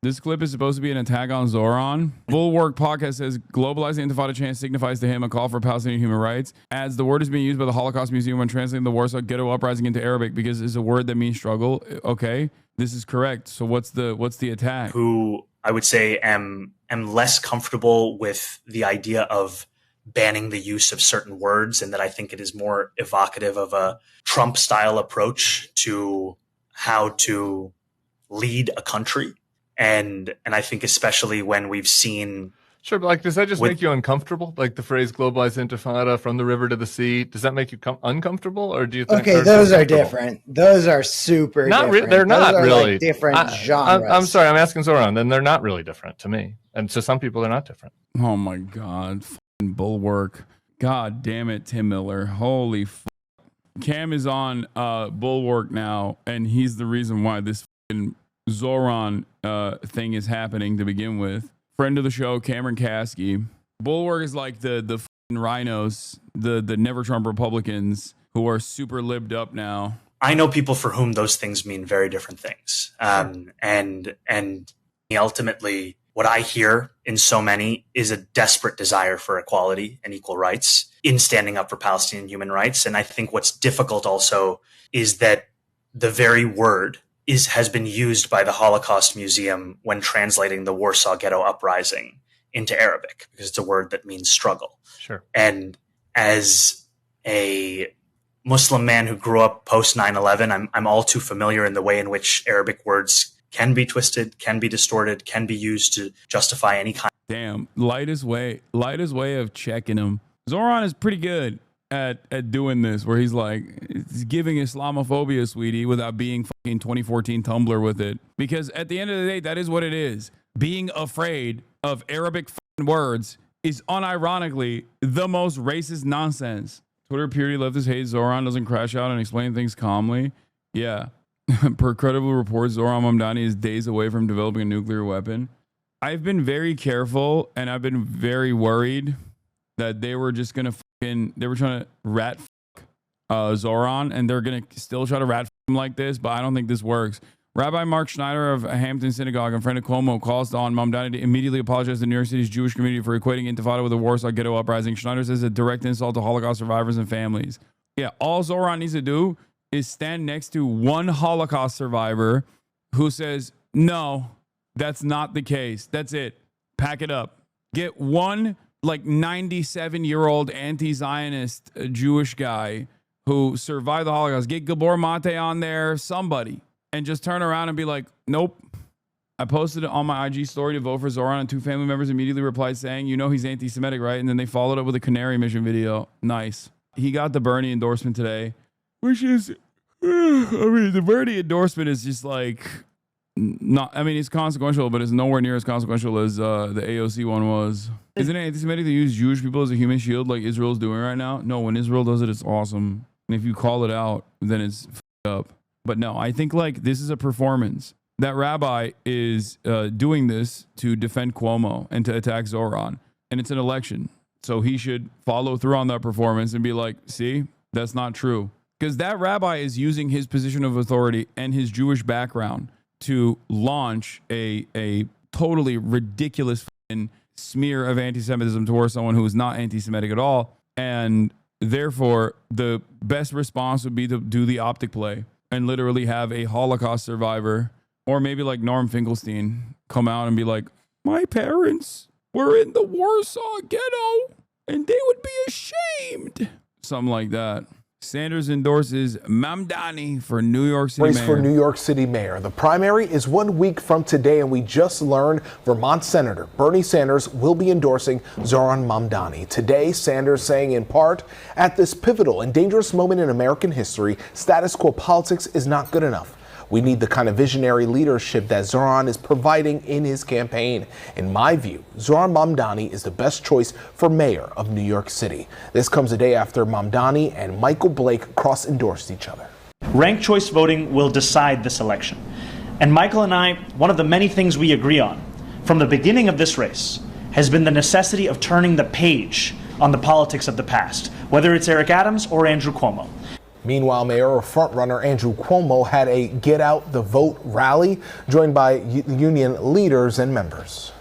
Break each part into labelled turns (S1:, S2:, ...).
S1: This clip is supposed to be an attack on Zoran. Bulwark podcast says globalizing Intifada chant signifies to him a call for Palestinian human rights. Adds the word is being used by the Holocaust Museum when translating the Warsaw Ghetto Uprising into Arabic because it's a word that means struggle. Okay, this is correct. So what's the attack?
S2: Who I would say am less comfortable with the idea of banning the use of certain words, and that I think it is more evocative of a Trump-style approach to how to lead a country. And I think especially when we've seen...
S3: Sure, but like, does that just make you uncomfortable? Like the phrase globalized intifada, from the river to the sea, does that make you uncomfortable? Or do you think...
S4: Okay, those are different. Those are super different.
S3: They're not really.
S4: Like different genres.
S3: I'm sorry, I'm asking Zoran. Then they're not really different to me. And to some people, they're not different.
S1: Oh my God. Fucking Bulwark. God damn it, Tim Miller. Holy f***. Cam is on Bulwark now, and he's the reason why this fucking Zoran thing is happening to begin with. Friend of the show, Cameron Kasky. Bulwark is like the fucking rhinos, the never Trump Republicans who are super libbed up now.
S2: I know people for whom those things mean very different things. And ultimately, what I hear in so many is a desperate desire for equality and equal rights in standing up for Palestinian human rights. And I think what's difficult also is that the very word has been used by the Holocaust Museum when translating the Warsaw Ghetto Uprising into Arabic, because it's a word that means struggle.
S3: Sure.
S2: And as a Muslim man who grew up post 9/11, I'm all too familiar in the way in which Arabic words can be twisted, can be distorted, can be used to justify any kind.
S1: Damn, lightest way of checking him. Zoran is pretty good at doing this, where he's like, he's giving Islamophobia, sweetie, without being fucking 2014 Tumblr with it. Because at the end of the day, that is what it is. Being afraid of Arabic fucking words is unironically the most racist nonsense. Twitter purity leftist hate Zoran doesn't crash out and explain things calmly. Yeah. Per credible reports, Zoran Mamdani is days away from developing a nuclear weapon. I've been very careful, and I've been very worried that they were just going to they were trying to rat Zoran, and they're going to still try to rat him like this, but I don't think this works. Rabbi Mark Schneider of Hampton Synagogue and friend of Cuomo calls on Mamdani to immediately apologize to New York City's Jewish community for equating Intifada with the Warsaw Ghetto Uprising. Schneider says a direct insult to Holocaust survivors and families. Yeah, all Zoran needs to do is stand next to one Holocaust survivor who says, no, that's not the case. That's it. Pack it up. Get one like 97-year-old anti-Zionist Jewish guy who survived the Holocaust. Get Gabor Mate on there, somebody, and just turn around and be like, nope. I posted it on my IG story to vote for Zoran, and two family members immediately replied saying, you know he's anti-Semitic, right? And then they followed up with a Canary Mission video. Nice. He got the Bernie endorsement today, which is, I mean, the Bernie endorsement is just like, not, I mean, it's consequential, but it's nowhere near as consequential as the AOC one was. Isn't it anti-Semitic to use Jewish people as a human shield like Israel's doing right now? No, when Israel does it, it's awesome. And if you call it out, then it's f***ed up. But no, I think like this is a performance. That rabbi is doing this to defend Cuomo and to attack Zoran. And it's an election. So he should follow through on that performance and be like, see, that's not true. Because that rabbi is using his position of authority and his Jewish background to launch a totally ridiculous smear of anti-Semitism towards someone who is not anti-Semitic at all. And therefore, the best response would be to do the optic play and literally have a Holocaust survivor, or maybe like Norm Finkelstein, come out and be like, my parents were in the Warsaw Ghetto and they would be ashamed. Something like that. Sanders endorses Mamdani for New York City
S5: Race
S1: mayor.
S5: for New York City mayor. The primary is 1 week from today, and we just learned Vermont Senator Bernie Sanders will be endorsing Zoran Mamdani. Today, Sanders saying in part, at this pivotal and dangerous moment in American history, status quo politics is not good enough. We need the kind of visionary leadership that Zoran is providing in his campaign. In my view, Zoran Mamdani is the best choice for mayor of New York City. This comes a day after Mamdani and Michael Blake cross-endorsed each other.
S6: Ranked choice voting will decide this election. And Michael and I, one of the many things we agree on from the beginning of this race has been the necessity of turning the page on the politics of the past, whether it's Eric Adams or Andrew Cuomo.
S5: Meanwhile, mayoral frontrunner Andrew Cuomo had a Get Out the Vote rally joined by union leaders and members.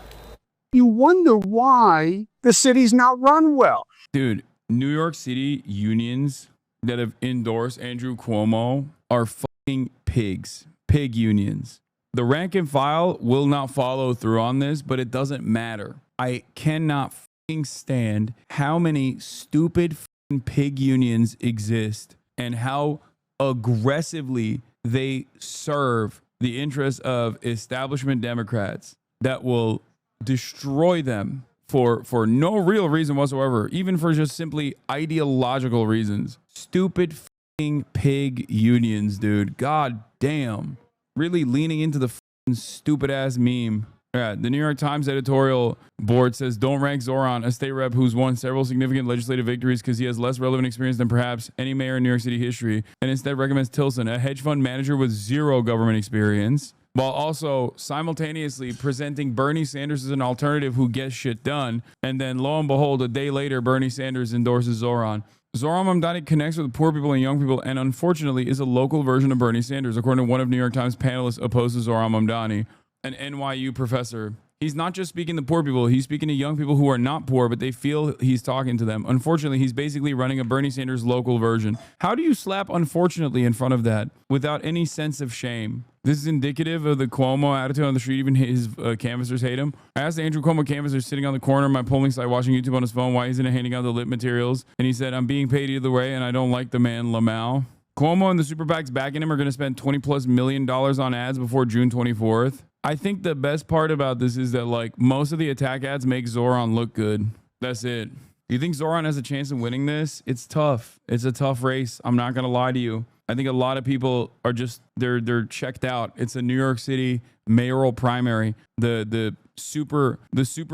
S7: You wonder why the city's not run well.
S1: Dude, New York City unions that have endorsed Andrew Cuomo are fucking pigs. Pig unions. The rank and file will not follow through on this, but it doesn't matter. I cannot fucking stand how many stupid fucking pig unions exist and how aggressively they serve the interests of establishment Democrats that will destroy them for no real reason whatsoever, even for just simply ideological reasons. Stupid fucking pig unions, dude. God damn. Really leaning into the fucking stupid ass meme. Yeah, the New York Times editorial board says don't rank Zoran, a state rep who's won several significant legislative victories because he has less relevant experience than perhaps any mayor in New York City history, and instead recommends Tilson, a hedge fund manager with zero government experience, while also simultaneously presenting Bernie Sanders as an alternative who gets shit done. And then lo and behold, a day later, Bernie Sanders endorses Zoran. Zoran Mamdani connects with poor people and young people and unfortunately is a local version of Bernie Sanders, according to one of New York Times panelists opposed to Zoran Mamdani, an NYU professor. He's not just speaking to poor people, he's speaking to young people who are not poor, but they feel he's talking to them. Unfortunately, he's basically running a Bernie Sanders local version. How do you slap unfortunately in front of that without any sense of shame? This is indicative of the Cuomo attitude on the street. Even his canvassers hate him. I asked the Andrew Cuomo canvasser sitting on the corner of my polling site watching YouTube on his phone why isn't he handing out the lit materials. And he said, I'm being paid either way and I don't like the man Lamau. Cuomo and the super PACs backing him are going to spend $20+ million on ads before June 24th. I think the best part about this is that like most of the attack ads make Zoran look good. That's it. Do you think Zoran has a chance of winning this? It's tough. It's a tough race. I'm not going to lie to you. I think a lot of people are just they're checked out. It's a New York City mayoral primary. The super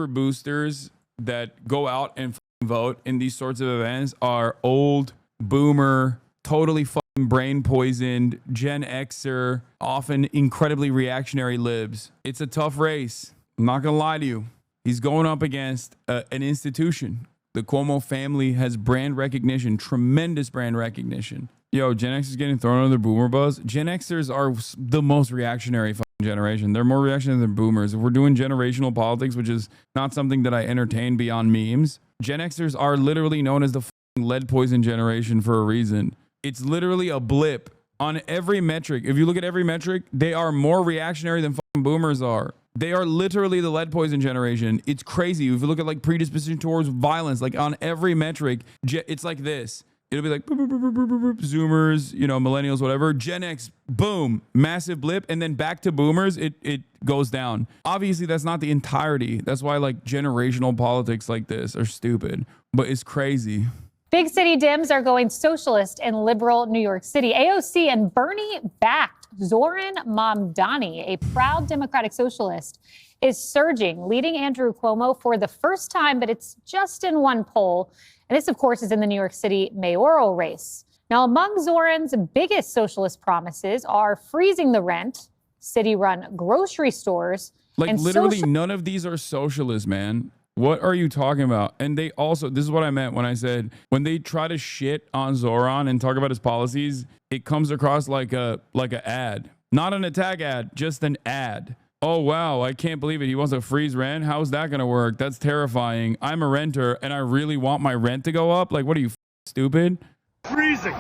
S1: boosters that go out and vote in these sorts of events are old boomer, totally brain poisoned Gen Xer, often incredibly reactionary libs. It's a tough race. I'm not gonna lie to you. He's going up against an institution. The Cuomo family has brand recognition, tremendous brand recognition. Yo, Gen X is getting thrown under the boomer buzz. Gen Xers are the most reactionary generation. They're more reactionary than boomers. If we're doing generational politics, which is not something that I entertain beyond memes, Gen Xers are literally known as the lead poison generation for a reason. It's literally a blip on every metric. If you look at every metric, they are more reactionary than boomers are. They are literally the lead poison generation. It's crazy. If you look at like predisposition towards violence, like on every metric, it's like this. It'll be like boop, boop, boop, boop, boop, boop, Zoomers, you know, millennials, whatever. Gen X, boom, massive blip, and then back to boomers, it goes down. Obviously, that's not the entirety. That's why like generational politics like this are stupid, but it's crazy.
S8: Big city Dems are going socialist in liberal New York City. AOC and Bernie-backed Zoran Mamdani, a proud Democratic socialist, is surging, leading Andrew Cuomo for the first time, but it's just in one poll. And this, of course, is in the New York City mayoral race. Now, among Zoran's biggest socialist promises are freezing the rent, city-run grocery stores,
S1: like literally none of these are socialist, man. What are you talking about? And they also, this is what I meant when I said, when they try to shit on Zoran and talk about his policies, it comes across like a ad, not an attack ad, just an ad. Oh, wow, I can't believe it. He wants to freeze rent. How's that going to work? That's terrifying. I'm a renter and I really want my rent to go up. Like, what are you, stupid?
S9: Freezing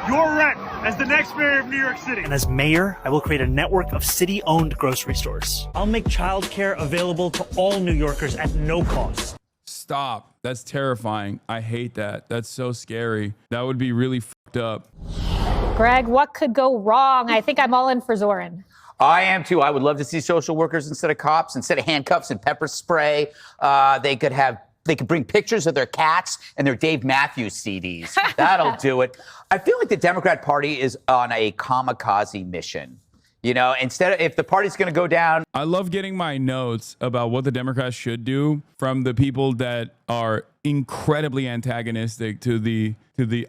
S9: your rent as the next mayor of New York City.
S6: And as mayor, I will create a network of city-owned grocery stores. I'll make childcare available to all New Yorkers at no cost.
S1: Stop. That's terrifying. I hate that. That's so scary. That would be really fucked up.
S8: Greg, what could go wrong? I think I'm all in for Zoran.
S10: I am too. I would love to see social workers instead of cops, instead of handcuffs and pepper spray. They could bring pictures of their cats and their Dave Matthews CDs. That'll do it. I feel like the Democrat Party is on a kamikaze mission. You know, instead of, if the party's going to go down.
S1: I love getting my notes about what the Democrats should do from the people that are incredibly antagonistic to the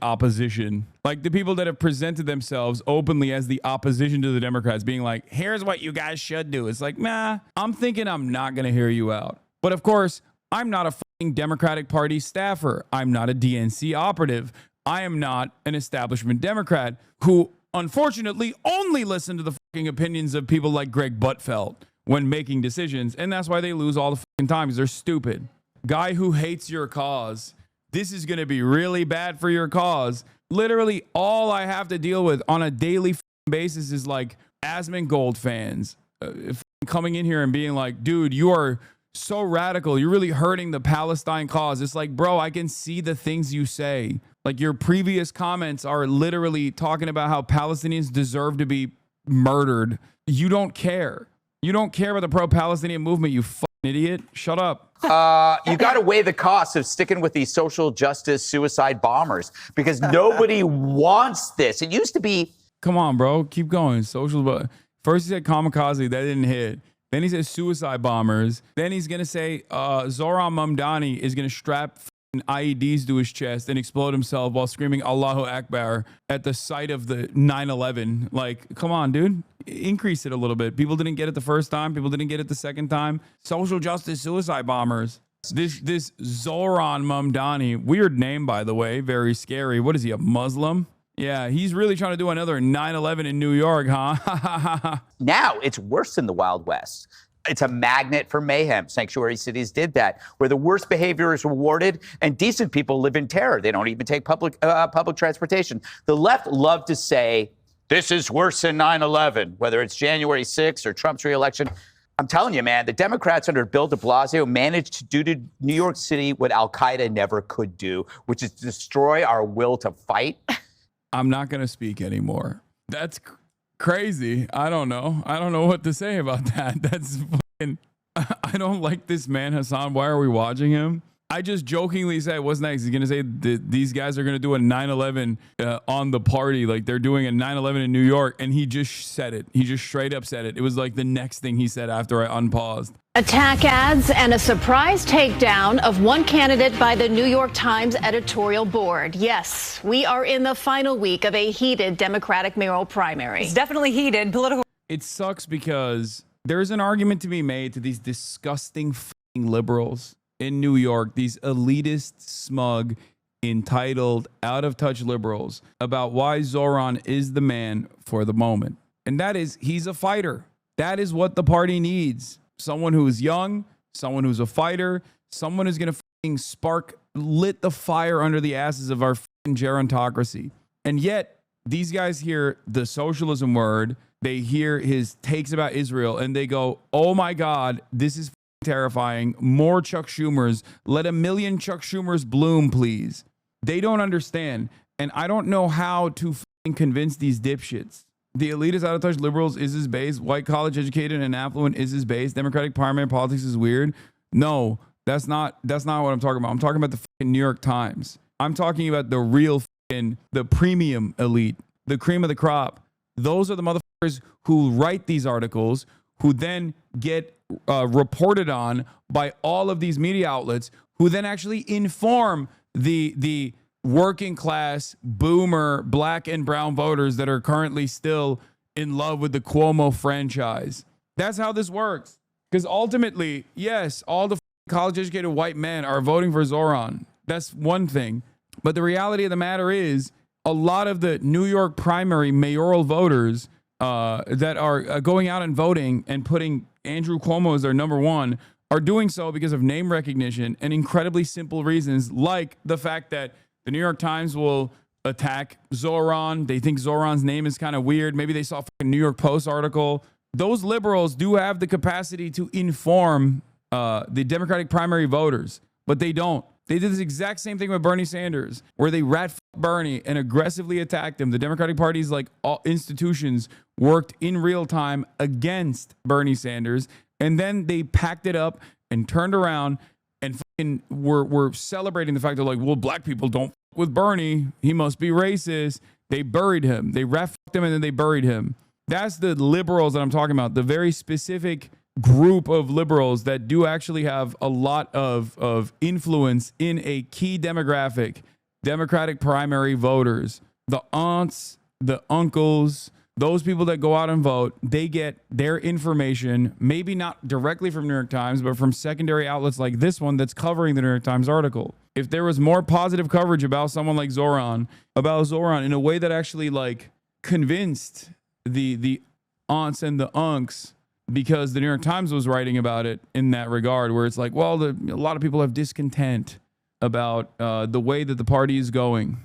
S1: opposition. Like the people that have presented themselves openly as the opposition to the Democrats, being like, here's what you guys should do. It's like, nah, I'm thinking I'm not going to hear you out. But of course, I'm not a fucking Democratic Party staffer. I'm not a DNC operative. I am not an establishment Democrat who unfortunately only listen to the fucking opinions of people like Greg Buttfeld when making decisions. And that's why they lose all the fucking time, because they're stupid. Guy who hates your cause. This is going to be really bad for your cause. Literally all I have to deal with on a daily basis is like Asmongold fans coming in here and being like, dude, you are so radical. You're really hurting the Palestine cause. It's like, bro, I can see the things you say. Like your previous comments are literally talking about how Palestinians deserve to be murdered. You don't care. You don't care about the pro-Palestinian movement, you fucking idiot. Shut up.
S10: You got to weigh the cost of sticking with these social justice suicide bombers because nobody wants this. It used to be.
S1: Come on, bro. Keep going. Social. First he said kamikaze. That didn't hit. Then he said suicide bombers. Then he's going to say Zoran Mamdani is going to strap IEDs to his chest and explode himself while screaming Allahu Akbar at the site of the 9/11. Like, come on, dude. Increase it a little bit. People didn't get it the first time. People didn't get it the second time. Social justice suicide bombers. This Zoran Mamdani, weird name, by the way. Very scary. What is he, a Muslim? Yeah, he's really trying to do another 9/11 in New York, huh?
S10: Now it's worse than the Wild West. It's a magnet for mayhem. Sanctuary cities did that, where the worst behavior is rewarded and decent people live in terror. They don't even take public transportation. The left love to say, this is worse than 9/11, whether it's January 6th or Trump's reelection. I'm telling you, man, the Democrats under Bill de Blasio managed to do to New York City what al-Qaeda never could do, which is destroy our will to fight.
S1: I'm not going to speak anymore. That's crazy. I don't know. I don't know what to say about that. That's fucking, I don't like this man, Hasan. Why are we watching him? I just jokingly said, what's next? He's going to say that these guys are going to do a 9/11 on the party. Like they're doing a 9/11 in New York. And he just said it. He just straight up said it. It was like the next thing he said after I unpaused.
S11: Attack ads and a surprise takedown of one candidate by the New York Times editorial board. Yes, we are in the final week of a heated Democratic mayoral primary.
S12: It's definitely heated. Political.
S1: It sucks because there's an argument to be made to these disgusting fucking liberals in New York, these elitist, smug, entitled, out of touch liberals about why Zoran is the man for the moment. And that is, he's a fighter. That is what the party needs. Someone who is young, someone who's a fighter, someone who's going to fucking lit the fire under the asses of our fucking gerontocracy. And yet, these guys hear the socialism word, they hear his takes about Israel, and they go, oh my God, this is terrifying. More Chuck Schumers. Let 1 million Chuck Schumers bloom, please. They don't understand. And I don't know how to fucking convince these dipshits. The elitist, out of touch liberals is his base. White, college educated, and affluent is his base. Democratic primary politics is weird. No, that's not what I'm talking about. I'm talking about the fucking New York Times. I'm talking about the real fucking, the premium elite, the cream of the crop. Those are the motherfuckers who write these articles, who then get reported on by all of these media outlets, who then actually inform the working class, boomer, black and brown voters that are currently still in love with the Cuomo franchise. That's how this works. Because ultimately, yes, all the college-educated white men are voting for Zoran. That's one thing. But the reality of the matter is, a lot of the New York primary mayoral voters that are going out and voting and putting Andrew Cuomo as their number one are doing so because of name recognition and incredibly simple reasons, like the fact that the New York Times will attack Zoran. They think Zoran's name is kind of weird. Maybe they saw a New York Post article. Those liberals do have the capacity to inform the Democratic primary voters, but they don't. They did this exact same thing with Bernie Sanders, where they Bernie and aggressively attacked him. The Democratic Party's like all institutions worked in real time against Bernie Sanders, and then they packed it up and turned around and were celebrating the fact that, like, well, black people don't f with Bernie. He must be racist. They buried him. They ref-ed him and then they buried him. That's the liberals that I'm talking about. The very specific group of liberals that do actually have a lot of influence in a key demographic, Democratic primary voters. The aunts, the uncles, those people that go out and vote, they get their information, maybe not directly from New York Times, but from secondary outlets like this one that's covering the New York Times article. If there was more positive coverage about someone like Zoran, in a way that actually like convinced the aunts and the unks, because the New York Times was writing about it in that regard, where it's like, well, a lot of people have discontent about the way that the party is going.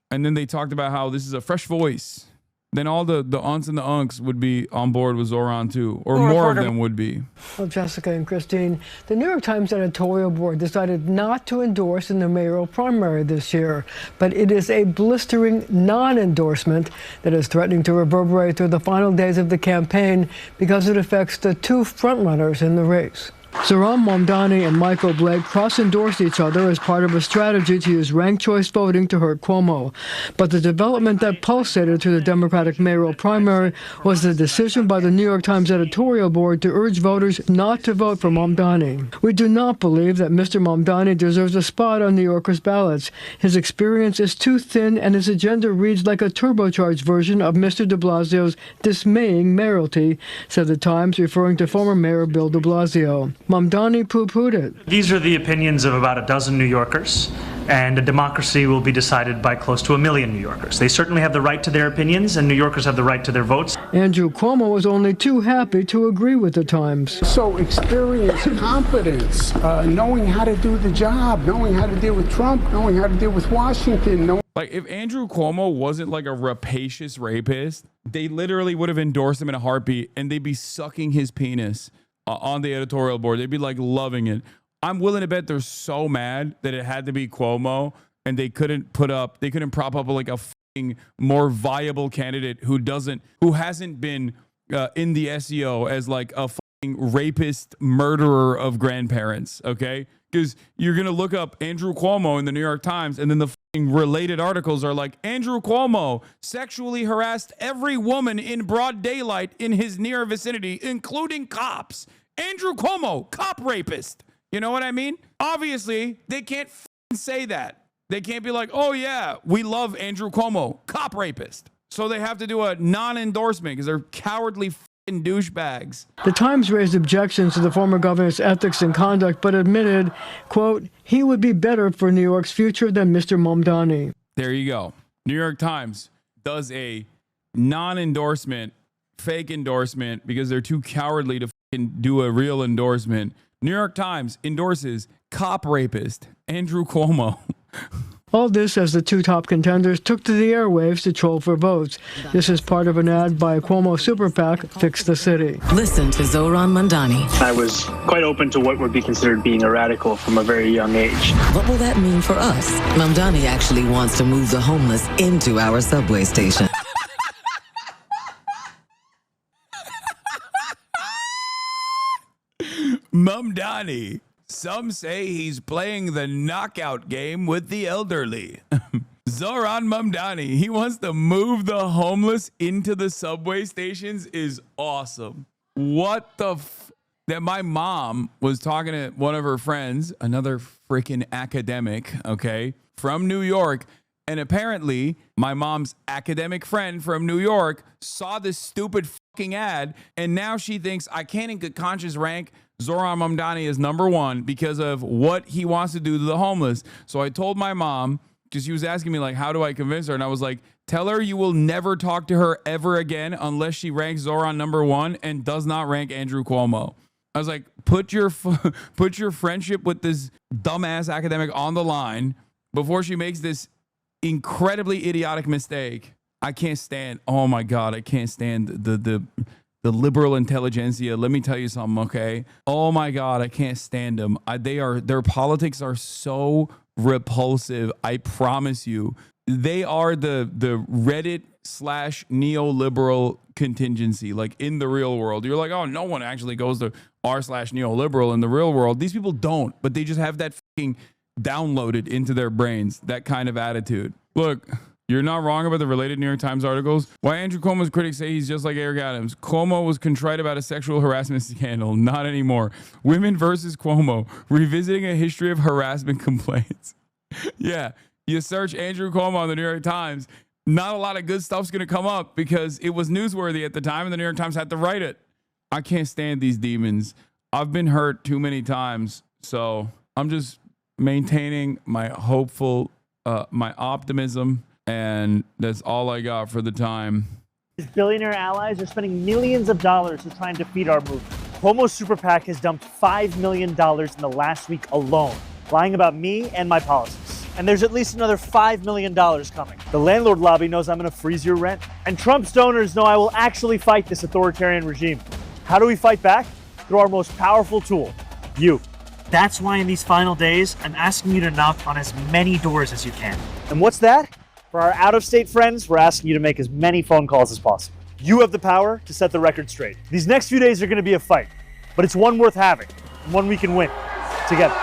S1: And then they talked about how this is a fresh voice. Then all the aunts and the unks would be on board with Zoran too, or more of them would be.
S12: Well, Jessica and Christine, the New York Times editorial board decided not to endorse in the mayoral primary this year, but it is a blistering non-endorsement that is threatening to reverberate through the final days of the campaign because it affects the two frontrunners in the race. Zoran Mamdani and Michael Blake cross-endorsed each other as part of a strategy to use ranked choice voting to hurt Cuomo. But the development that pulsated through the Democratic mayoral primary was the decision by the New York Times editorial board to urge voters not to vote for Mamdani. We do not believe that Mr. Mamdani deserves a spot on New Yorkers' ballots. His experience is too thin and his agenda reads like a turbocharged version of Mr. de Blasio's dismaying mayoralty, said the Times, referring to former Mayor Bill de Blasio. Mamdani poo-pooed it.
S6: These are the opinions of about a dozen New Yorkers, and a democracy will be decided by close to 1 million New Yorkers. They certainly have the right to their opinions, and New Yorkers have the right to their votes.
S12: Andrew Cuomo was only too happy to agree with the Times.
S7: So experience, competence, knowing how to do the job, knowing how to deal with Trump, knowing how to deal with Washington.
S1: Like, if Andrew Cuomo wasn't like a rapacious rapist, they literally would have endorsed him in a heartbeat, and they'd be sucking his penis on the editorial board. They'd be like loving it. I'm willing to bet they're so mad that it had to be Cuomo, and they couldn't prop up like a fucking more viable candidate who hasn't been in the SEO as like a fucking rapist murderer of grandparents. Okay, because you're gonna look up Andrew Cuomo in the New York Times, and then the fucking related articles are like, Andrew Cuomo sexually harassed every woman in broad daylight in his near vicinity, including cops. Andrew Cuomo, cop rapist. You know what I mean? Obviously, they can't say that. They can't be like, oh yeah, we love Andrew Cuomo, cop rapist. So they have to do a non-endorsement because they're cowardly douchebags.
S12: The Times raised objections to the former governor's ethics and conduct, but admitted, quote, he would be better for New York's future than Mr. Mamdani.
S1: There you go. New York Times does a non-endorsement, fake endorsement, because they're too cowardly to do a real endorsement. New York Times endorses cop rapist Andrew Cuomo.
S12: All this as the two top contenders took to the airwaves to troll for votes. This is part of an ad by Cuomo super PAC, Fix the City.
S13: Listen to Zoran Mamdani.
S14: I was quite open to what would be considered being a radical from a very young age.
S13: What will that mean for us? Mamdani actually wants to move the homeless into our subway station.
S1: Mamdani. Some say he's playing the knockout game with the elderly. Zoran Mamdani, he wants to move the homeless into the subway stations is awesome. What the that my mom was talking to one of her friends, another freaking academic, okay, from New York. And apparently my mom's academic friend from New York saw this stupid fucking ad. And now she thinks I can't in good conscience rank Zoran Mamdani as number one because of what he wants to do to the homeless. So I told my mom, because she was asking me, like, how do I convince her? And I was like, tell her you will never talk to her ever again unless she ranks Zoran number one and does not rank Andrew Cuomo. I was like, put your friendship with this dumbass academic on the line before she makes this incredibly idiotic mistake. I can't stand, oh my God, I can't stand the liberal intelligentsia. Let me tell you something, okay? Oh my God, I can't stand them. Their politics are so repulsive. I promise you. They are the Reddit / neoliberal contingency, like in the real world. You're like, oh, no one actually goes to r / neoliberal in the real world. These people don't, but they just have that fucking downloaded into their brains, that kind of attitude. Look, you're not wrong about the related New York Times articles. Why Andrew Cuomo's critics say he's just like Eric Adams. Cuomo was contrite about a sexual harassment scandal. Not anymore. Women versus Cuomo. Revisiting a history of harassment complaints. Yeah. You search Andrew Cuomo on the New York Times, not a lot of good stuff's going to come up because it was newsworthy at the time and the New York Times had to write it. I can't stand these demons. I've been hurt too many times. So I'm just maintaining my hopeful, my optimism. And that's all I got for the time.
S6: His billionaire allies are spending millions of dollars to try and defeat our movement. Cuomo's super PAC has dumped $5 million in the last week alone, lying about me and my policies. And there's at least another $5 million coming. The landlord lobby knows I'm going to freeze your rent. And Trump's donors know I will actually fight this authoritarian regime. How do we fight back? Through our most powerful tool, you. That's why in these final days, I'm asking you to knock on as many doors as you can. And what's that? For our out-of-state friends, we're asking you to make as many phone calls as possible. You have the power to set the record straight. These next few days are going to be a fight, but it's one worth having, and one we can win together.